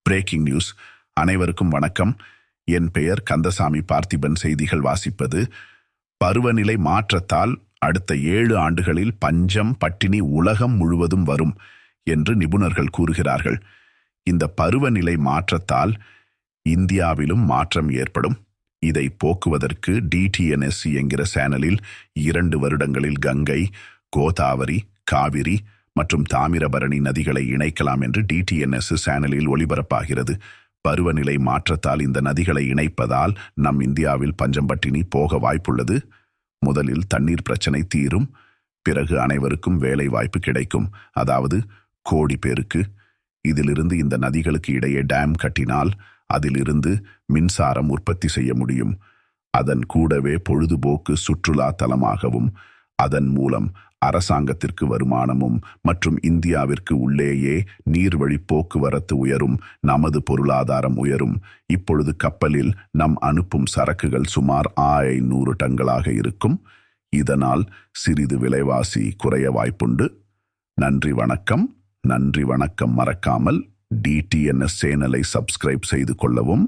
Breaking news. அனைவருக்கும் வணக்கம். என் பெயர் கந்தசாமி பார்த்திபன். செய்திகள் வாசிப்பது. பருவநிலை மாற்றத்தால் அடுத்த 7 ஆண்டுகளில் பஞ்சம், பட்டினி உலகம் முழுவதும் வரும் என்று நிபுணர்கள் கூறுகிறார்கள். இந்த பருவநிலை மாற்றத்தால் இந்தியாவிலும் மாற்றம் ஏற்படும். இதை போக்குவதற்கு DTNSC என்கிற சேனலில் 2 வருடங்களில் கங்கை, கோதாவரி, காவிரி மற்றும் தாமிரபரணி நதிகளை இணைக்கலாம் என்று DTNSC சேனலில் ஒளிபரப்பாகிறது. பருவநிலை மாற்றத்தால் இந்த நதிகளை இணைப்பதால் நம் இந்தியாவில் பஞ்சம், பட்டினி போக வாய்ப்புள்ளது. முதலில் தண்ணீர் பிரச்சனை தீரும். பிறகு அனைவருக்கும் வேலை வாய்ப்பு கிடைக்கும். அதாவது கோடி பேருக்கு. இதிலிருந்து இந்த நதிகளுக்கு இடையே டேம் கட்டினால் அதிலிருந்து மின்சாரம் உற்பத்தி செய்ய முடியும். அதன் கூடவே பொழுதுபோக்கு சுற்றுலா தலமாகவும், அதன் மூலம் அரசாங்கத்திற்கு வருமானமும் மற்றும் இந்தியாவிற்கு உள்ளேயே நீர்வழி போக்குவரத்து உயரும். நமது பொருளாதாரம் உயரும். இப்பொழுது கப்பலில் நம் அனுப்பும் சரக்குகள் சுமார் 500 டன்களாக இருக்கும். இதனால் சிறிது விலைவாசி குறைய வாய்ப்புண்டு. நன்றி வணக்கம். மறக்காமல் DTNS சேனலை சப்ஸ்கிரைப் செய்து கொள்ளவும்.